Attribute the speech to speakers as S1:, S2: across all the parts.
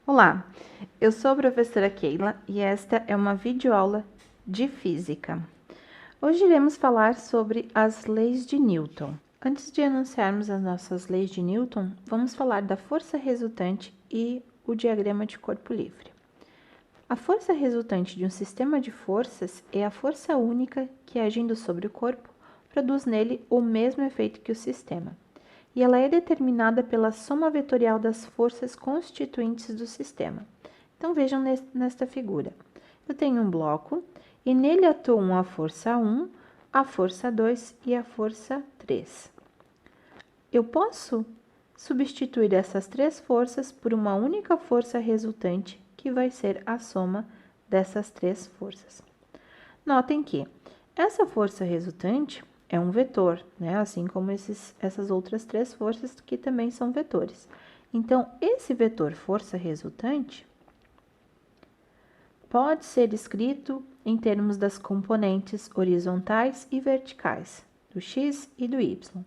S1: Olá, eu sou a professora Keila e esta é uma videoaula de Física. Hoje iremos falar sobre as leis de Newton. Antes de anunciarmos as nossas leis de Newton, vamos falar da força resultante e o diagrama de corpo livre. A força resultante de um sistema de forças é a força única que, agindo sobre o corpo, produz nele o mesmo efeito que o sistema. E ela é determinada pela soma vetorial das forças constituintes do sistema. Então, vejam nesta figura. Eu tenho um bloco e nele atuam a força 1, a força 2 e a força 3. Eu posso substituir essas três forças por uma única força resultante, que vai ser a soma dessas três forças. Notem que essa força resultante é um vetor, né? Assim como essas outras três forças que também são vetores. Então, esse vetor força resultante pode ser escrito em termos das componentes horizontais e verticais, do x e do y.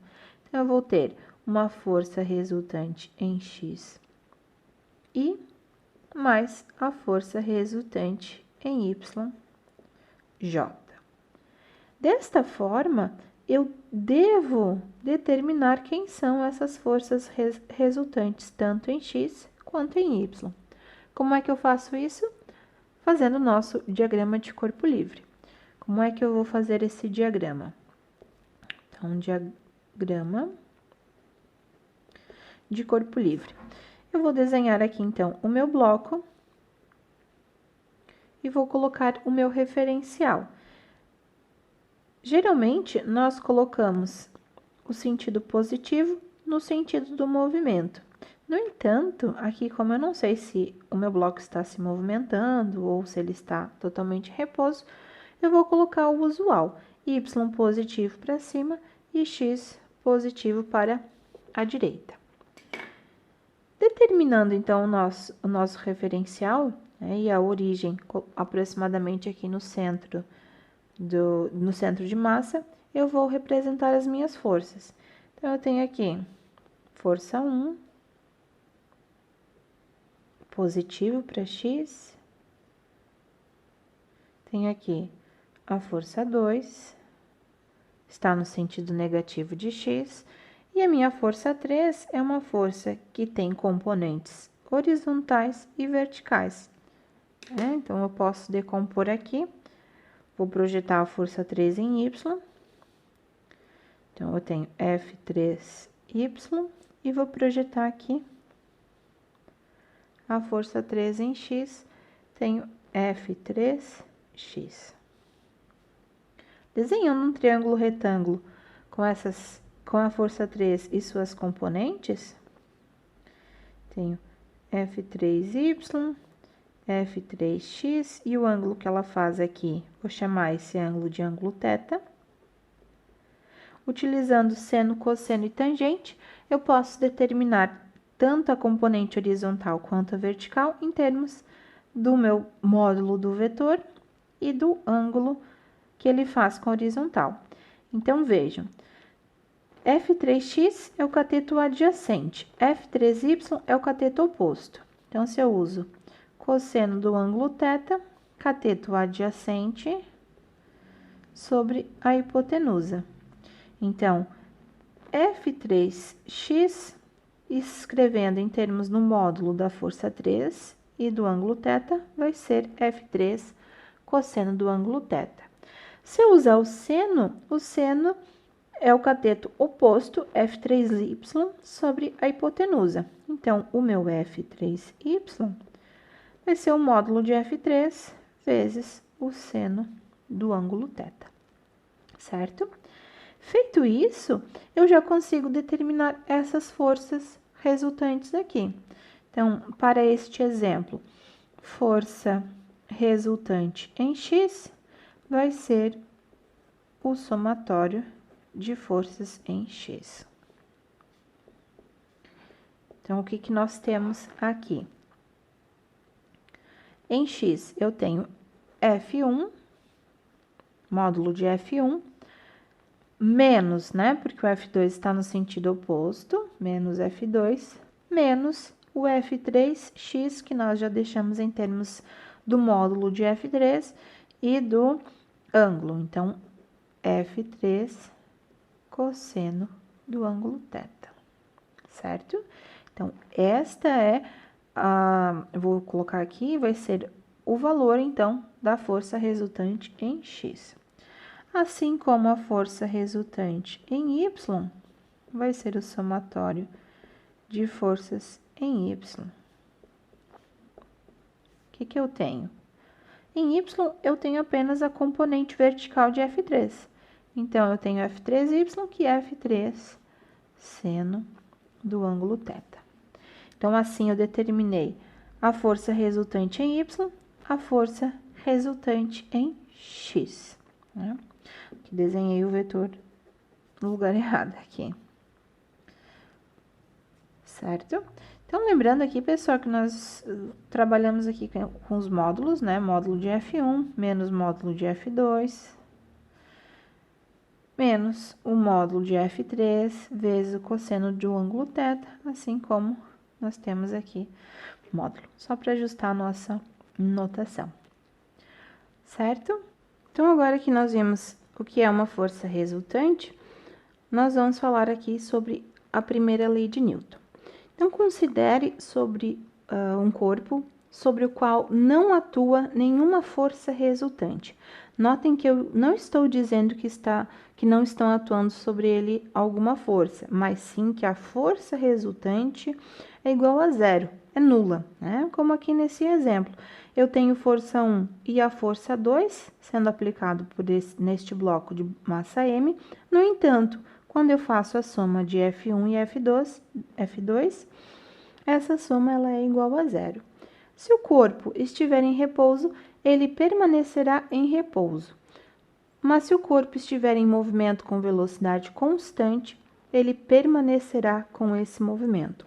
S1: Então, eu vou ter uma força resultante em x e mais a força resultante em y, j. Desta forma, eu devo determinar quem são essas forças resultantes, tanto em x quanto em y. Como é que eu faço isso? Fazendo o nosso diagrama de corpo livre. Como é que eu vou fazer esse diagrama? Então, diagrama de corpo livre. Eu vou desenhar aqui, então, o meu bloco e vou colocar o meu referencial. Geralmente, nós colocamos o sentido positivo no sentido do movimento. No entanto, aqui, como eu não sei se o meu bloco está se movimentando ou se ele está totalmente em repouso, eu vou colocar o usual, y positivo para cima e x positivo para a direita. Determinando, então, o nosso referencial, né, e a origem aproximadamente aqui no centro de massa, eu vou representar as minhas forças. Então, eu tenho aqui força 1, positivo para x. Tenho aqui a força 2, está no sentido negativo de x. E a minha força 3 é uma força que tem componentes horizontais e verticais. Então, eu posso decompor aqui. Vou projetar a força 3 em y. Então, eu tenho F3y e vou projetar aqui a força 3 em x. Tenho F3x. Desenhando um triângulo retângulo com a força 3 e suas componentes, tenho F3y, F3x e o ângulo que ela faz aqui, vou chamar esse ângulo de ângulo θ. Utilizando seno, cosseno e tangente, eu posso determinar tanto a componente horizontal quanto a vertical em termos do meu módulo do vetor e do ângulo que ele faz com a horizontal. Então, vejam, F3x é o cateto adjacente, F3y é o cateto oposto. Então, se eu uso cosseno do ângulo θ, cateto adjacente sobre a hipotenusa. Então, F3x, escrevendo em termos no módulo da força 3 e do ângulo θ, vai ser F3 cosseno do ângulo θ. Se eu usar o seno é o cateto oposto, F3y, sobre a hipotenusa. Então, o meu F3y vai ser o módulo de F3 vezes o seno do ângulo θ, certo? Feito isso, eu já consigo determinar essas forças resultantes aqui. Então, para este exemplo, força resultante em x vai ser o somatório de forças em x. Então, o que nós temos aqui? Em x, eu tenho F1, módulo de F1, menos, né, porque o F2 está no sentido oposto, menos F2, menos o F3x, que nós já deixamos em termos do módulo de F3 e do ângulo. Então, F3 cosseno do ângulo θ, certo? Então, esta é eu vou colocar aqui, vai ser o valor, então, da força resultante em x. Assim como a força resultante em y, vai ser o somatório de forças em y. O que eu tenho? Em y, eu tenho apenas a componente vertical de F3. Então, eu tenho F3y, que é F3 seno do ângulo θ. Então, assim, eu determinei a força resultante em y, a força resultante em x, né? Aqui desenhei o vetor no lugar errado aqui. Certo? Então, lembrando aqui, pessoal, que nós trabalhamos aqui com os módulos, né? Módulo de F1 menos módulo de F2, menos o módulo de F3 vezes o cosseno do ângulo θ, assim como nós temos aqui módulo, só para ajustar a nossa notação, certo? Então, agora que nós vimos o que é uma força resultante, nós vamos falar aqui sobre a primeira lei de Newton. Então, considere sobre um corpo sobre o qual não atua nenhuma força resultante. Notem que eu não estou dizendo que não estão atuando sobre ele alguma força, mas sim que a força resultante é igual a zero, é nula, né? Como aqui nesse exemplo. Eu tenho força 1 e a força 2 sendo aplicado neste bloco de massa M. No entanto, quando eu faço a soma de F1 e F2, essa soma ela é igual a zero. Se o corpo estiver em repouso, ele permanecerá em repouso. Mas se o corpo estiver em movimento com velocidade constante, ele permanecerá com esse movimento.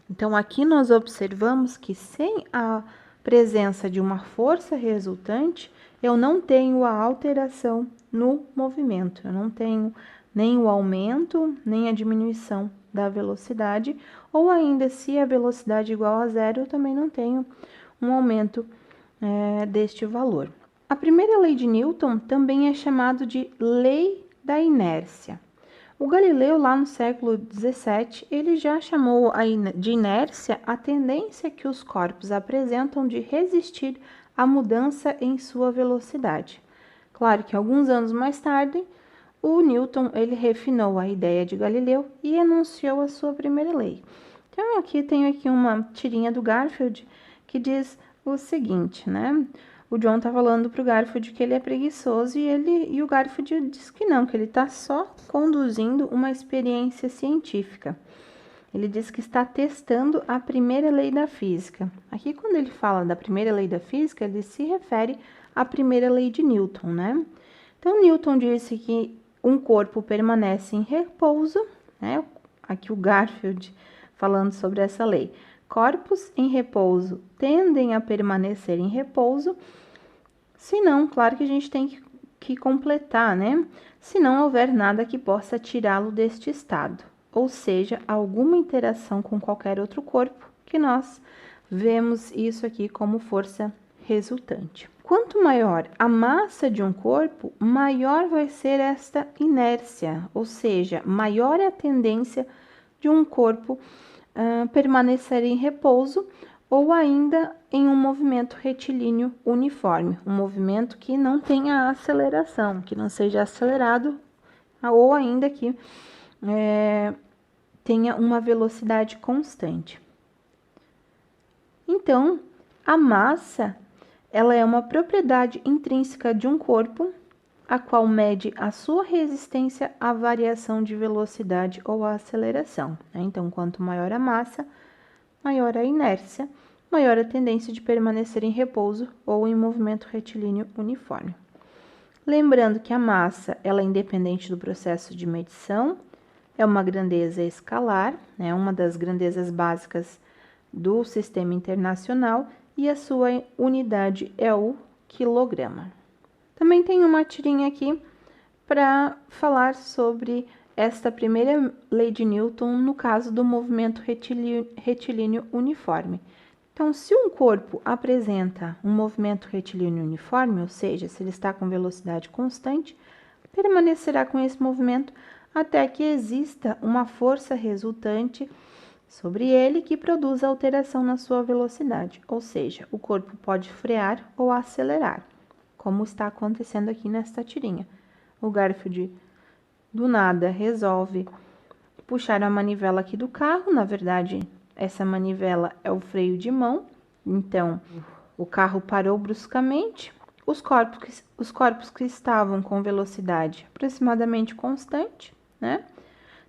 S1: Então, aqui nós observamos que sem a presença de uma força resultante, eu não tenho a alteração no movimento. Eu não tenho nem o aumento, nem a diminuição da velocidade, ou ainda, se a velocidade é igual a zero, eu também não tenho um aumento deste valor. A primeira lei de Newton também é chamada de lei da inércia. O Galileu, lá no século XVII, ele já chamou de inércia a tendência que os corpos apresentam de resistir à mudança em sua velocidade. Claro que alguns anos mais tarde, o Newton ele refinou a ideia de Galileu e enunciou a sua primeira lei. Então, tenho aqui uma tirinha do Garfield que diz o seguinte, né? O John tá falando pro Garfield que ele é preguiçoso e o Garfield diz que não, que ele tá só conduzindo uma experiência científica. Ele diz que está testando a primeira lei da física. Aqui, quando ele fala da primeira lei da física, ele se refere à primeira lei de Newton, né? Então, Newton disse que um corpo permanece em repouso, né? Aqui o Garfield falando sobre essa lei. Corpos em repouso tendem a permanecer em repouso, se não, claro que a gente tem que completar, né? Se não houver nada que possa tirá-lo deste estado, ou seja, alguma interação com qualquer outro corpo, que nós vemos isso aqui como força resultante. Quanto maior a massa de um corpo, maior vai ser esta inércia, ou seja, maior é a tendência de um corpo permanecer em repouso ou ainda em um movimento retilíneo uniforme, um movimento que não tenha aceleração, que não seja acelerado ou ainda que tenha uma velocidade constante. Então, a massa, ela é uma propriedade intrínseca de um corpo, a qual mede a sua resistência à variação de velocidade ou à aceleração, né? Então, quanto maior a massa, maior a inércia, maior a tendência de permanecer em repouso ou em movimento retilíneo uniforme. Lembrando que a massa, ela é independente do processo de medição, é uma grandeza escalar, né? Uma das grandezas básicas do sistema internacional, e a sua unidade é o quilograma. Também tem uma tirinha aqui para falar sobre esta primeira lei de Newton no caso do movimento retilíneo uniforme. Então, se um corpo apresenta um movimento retilíneo uniforme, ou seja, se ele está com velocidade constante, permanecerá com esse movimento até que exista uma força resultante sobre ele que produza alteração na sua velocidade, ou seja, o corpo pode frear ou acelerar, como está acontecendo aqui nesta tirinha. O Garfield, do nada, resolve puxar a manivela aqui do carro, na verdade, essa manivela é o freio de mão, então o carro parou bruscamente. Os corpos que estavam com velocidade aproximadamente constante, né,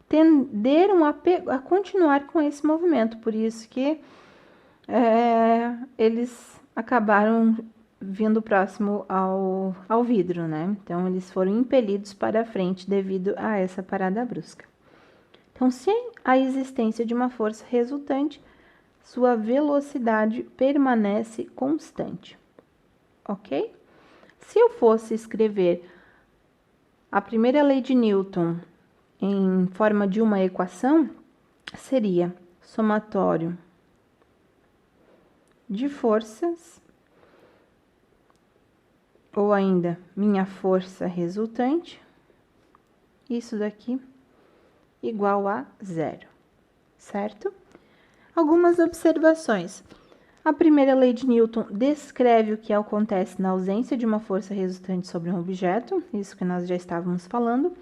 S1: tenderam a continuar com esse movimento, por isso que eles acabaram vindo próximo ao vidro, né? Então, eles foram impelidos para a frente devido a essa parada brusca. Então, sem a existência de uma força resultante, sua velocidade permanece constante, ok? Se eu fosse escrever a primeira lei de Newton em forma de uma equação, seria somatório de forças, ou ainda minha força resultante, isso daqui igual a zero, certo? Algumas observações. A primeira lei de Newton descreve o que acontece na ausência de uma força resultante sobre um objeto, isso que nós já estávamos falando,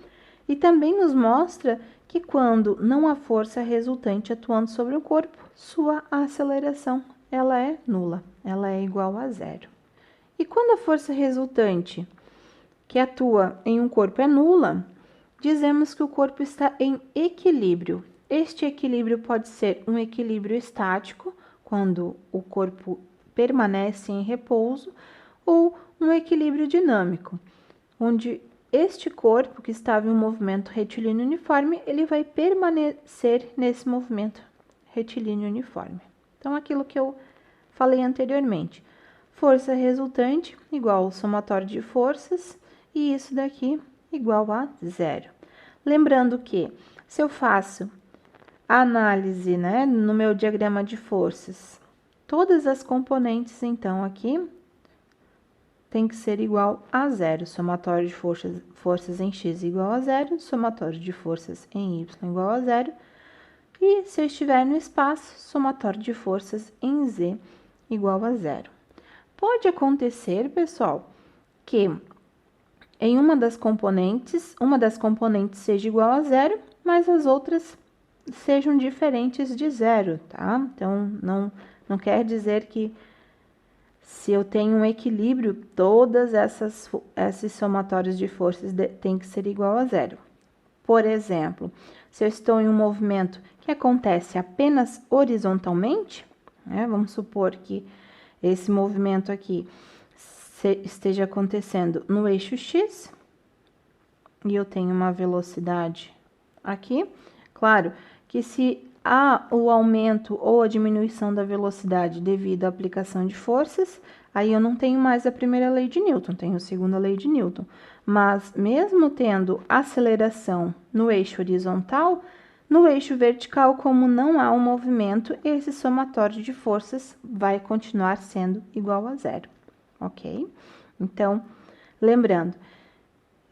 S1: e também nos mostra que quando não há força resultante atuando sobre o corpo, sua aceleração ela é nula, ela é igual a zero. E quando a força resultante que atua em um corpo é nula, dizemos que o corpo está em equilíbrio. Este equilíbrio pode ser um equilíbrio estático, quando o corpo permanece em repouso, ou um equilíbrio dinâmico, onde este corpo que estava em um movimento retilíneo uniforme, ele vai permanecer nesse movimento retilíneo uniforme. Então, aquilo que eu falei anteriormente, força resultante igual ao somatório de forças, e isso daqui igual a zero. Lembrando que, se eu faço a análise, né, no meu diagrama de forças, todas as componentes, então, aqui, tem que ser igual a zero. Somatório de forças em x igual a zero, somatório de forças em y igual a zero, e se eu estiver no espaço, somatório de forças em z igual a zero. Pode acontecer, pessoal, que em uma das componentes seja igual a zero, mas as outras sejam diferentes de zero, tá? Então, não quer dizer que se eu tenho um equilíbrio, todas esses somatórios de forças têm que ser igual a zero. Por exemplo, se eu estou em um movimento que acontece apenas horizontalmente, né, vamos supor que esse movimento aqui esteja acontecendo no eixo X, e eu tenho uma velocidade aqui. Claro que se há o aumento ou a diminuição da velocidade devido à aplicação de forças, aí eu não tenho mais a primeira lei de Newton, tenho a segunda lei de Newton. Mas mesmo tendo aceleração no eixo horizontal, no eixo vertical, como não há um movimento, esse somatório de forças vai continuar sendo igual a zero, ok? Então, lembrando,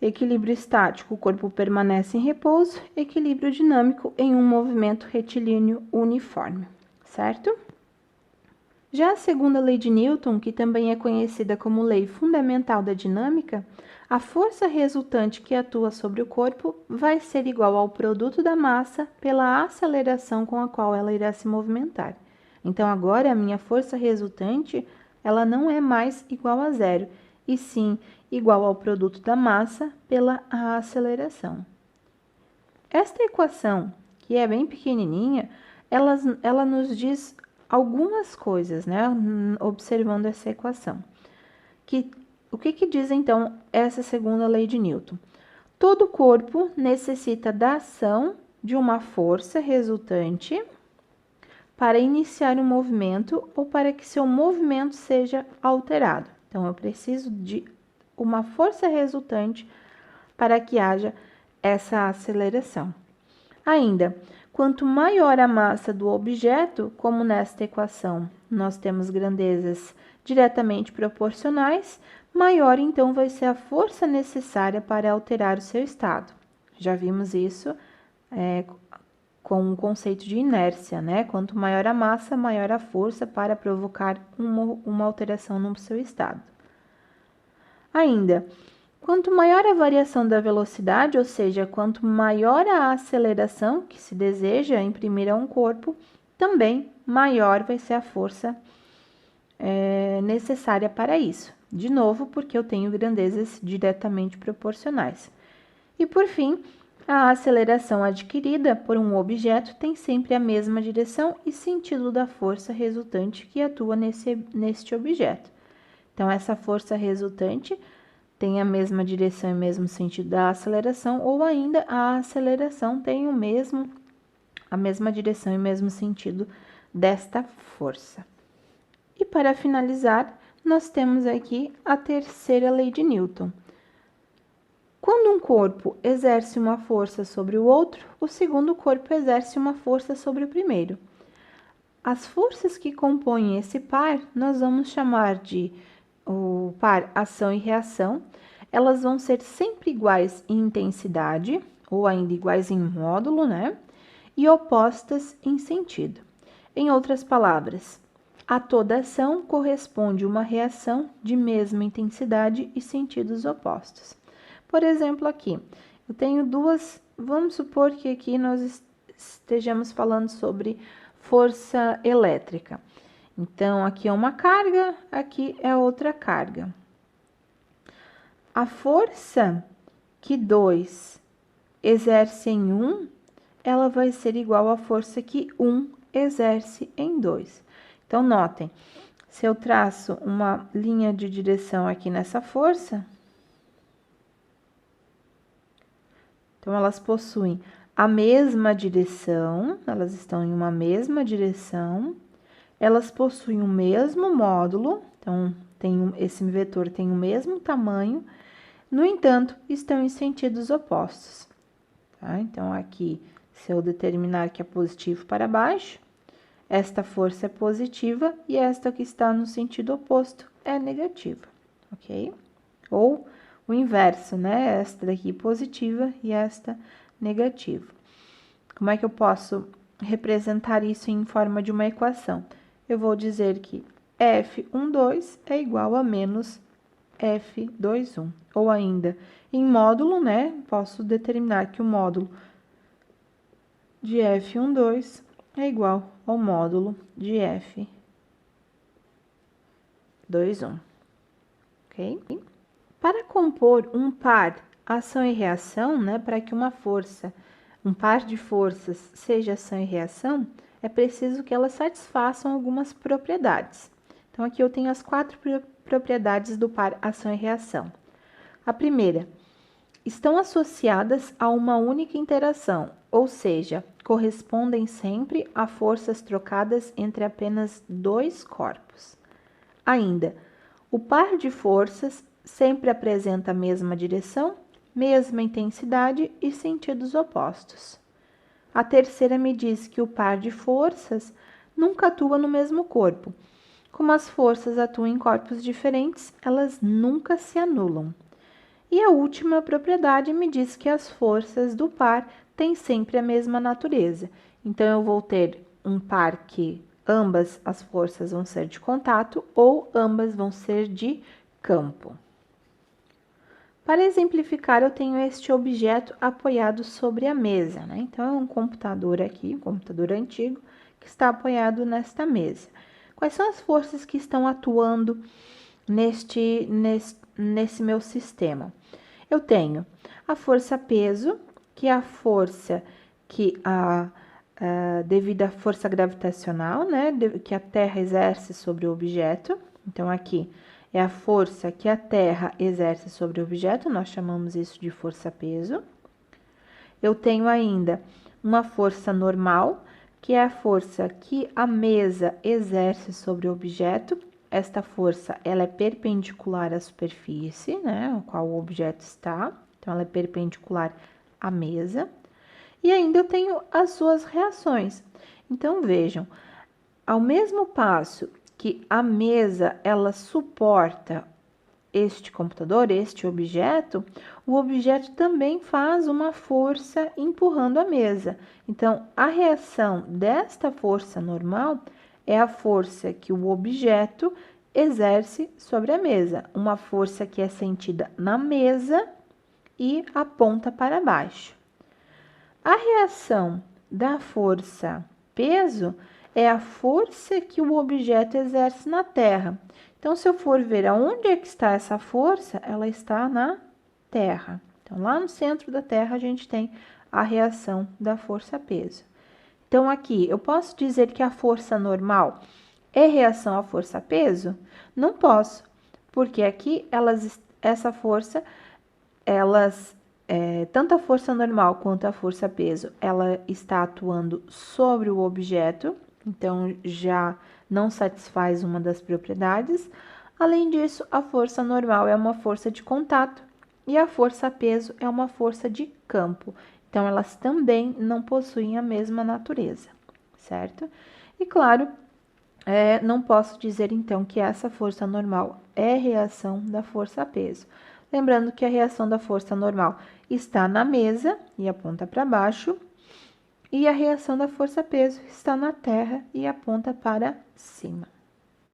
S1: equilíbrio estático, o corpo permanece em repouso, equilíbrio dinâmico em um movimento retilíneo uniforme, certo? Já a segunda lei de Newton, que também é conhecida como lei fundamental da dinâmica, a força resultante que atua sobre o corpo vai ser igual ao produto da massa pela aceleração com a qual ela irá se movimentar. Então, agora, a minha força resultante, ela não é mais igual a zero, e sim igual ao produto da massa pela aceleração. Esta equação, que é bem pequenininha, ela nos diz algumas coisas, né? Observando essa equação. O que diz, então, essa segunda lei de Newton? Todo corpo necessita da ação de uma força resultante para iniciar um movimento ou para que seu movimento seja alterado. Então, eu preciso de uma força resultante para que haja essa aceleração. Ainda, quanto maior a massa do objeto, como nesta equação nós temos grandezas diretamente proporcionais, maior então vai ser a força necessária para alterar o seu estado. Já vimos isso com o conceito de inércia, né? Quanto maior a massa, maior a força para provocar uma alteração no seu estado. Ainda, quanto maior a variação da velocidade, ou seja, quanto maior a aceleração que se deseja imprimir a um corpo, também maior vai ser a força necessária para isso. De novo, porque eu tenho grandezas diretamente proporcionais. E por fim, a aceleração adquirida por um objeto tem sempre a mesma direção e sentido da força resultante que atua neste objeto. Então, essa força resultante tem a mesma direção e mesmo sentido da aceleração, ou ainda a aceleração tem a mesma direção e mesmo sentido desta força. E para finalizar, nós temos aqui a terceira lei de Newton. Quando um corpo exerce uma força sobre o outro, o segundo corpo exerce uma força sobre o primeiro. As forças que compõem esse par, nós vamos chamar de o par ação e reação. Elas vão ser sempre iguais em intensidade, ou ainda iguais em módulo, né? E opostas em sentido. Em outras palavras, a toda ação corresponde uma reação de mesma intensidade e sentidos opostos. Por exemplo, aqui, eu tenho duas, vamos supor que aqui nós estejamos falando sobre força elétrica. Então, aqui é uma carga, aqui é outra carga. A força que 2 exerce em 1, ela vai ser igual à força que 1 exerce em 2. Então, notem, se eu traço uma linha de direção aqui nessa força, então, elas possuem a mesma direção, elas estão em uma mesma direção, elas possuem o mesmo módulo, então, esse vetor tem o mesmo tamanho, no entanto, estão em sentidos opostos. Tá? Então, aqui, se eu determinar que é positivo para baixo, esta força é positiva e esta que está no sentido oposto é negativa, ok? Ou o inverso, né? Esta daqui positiva e esta negativa. Como é que eu posso representar isso em forma de uma equação? Eu vou dizer que F12 é igual a menos F21. Ou ainda, em módulo, né? Posso determinar que o módulo de F12 é igual ao módulo de F21. Ok? Para compor um par ação e reação, né, para que um par de forças seja ação e reação, é preciso que elas satisfaçam algumas propriedades. Então, aqui eu tenho as 4 propriedades do par ação e reação. A primeira, estão associadas a uma única interação, ou seja, correspondem sempre a forças trocadas entre apenas 2 corpos. Ainda, o par de forças sempre apresenta a mesma direção, mesma intensidade e sentidos opostos. A terceira me diz que o par de forças nunca atua no mesmo corpo. Como as forças atuam em corpos diferentes, elas nunca se anulam. E a última propriedade me diz que as forças do par têm sempre a mesma natureza. Então, eu vou ter um par que ambas as forças vão ser de contato ou ambas vão ser de campo. Para exemplificar, eu tenho este objeto apoiado sobre a mesa, né? Então, é um computador aqui, um computador antigo, que está apoiado nesta mesa. Quais são as forças que estão atuando nesse meu sistema? Eu tenho a força peso, que é a força que devido à força gravitacional, né, que a Terra exerce sobre o objeto. Então, aqui é a força que a Terra exerce sobre o objeto, nós chamamos isso de força-peso. Eu tenho ainda uma força normal, que é a força que a mesa exerce sobre o objeto. Esta força, ela é perpendicular à superfície, né, no qual o objeto está. Então, ela é perpendicular a mesa. E ainda eu tenho as suas reações. Então, vejam, ao mesmo passo que a mesa, ela suporta este computador, este objeto, o objeto também faz uma força empurrando a mesa. Então, a reação desta força normal é a força que o objeto exerce sobre a mesa, uma força que é sentida na mesa e aponta para baixo. A reação da força peso é a força que o objeto exerce na Terra. Então, se eu for ver aonde é que está essa força, ela está na Terra. Então, lá no centro da Terra, a gente tem a reação da força peso. Então, aqui, eu posso dizer que a força normal é reação à força peso? Não posso, porque aqui, essa força, tanto a força normal quanto a força peso, ela está atuando sobre o objeto, então já não satisfaz uma das propriedades. Além disso, a força normal é uma força de contato e a força peso é uma força de campo. Então, elas também não possuem a mesma natureza, certo? E claro, não posso dizer então que essa força normal é reação da força peso. Lembrando que a reação da força normal está na mesa e aponta para baixo, e a reação da força peso está na terra e aponta para cima.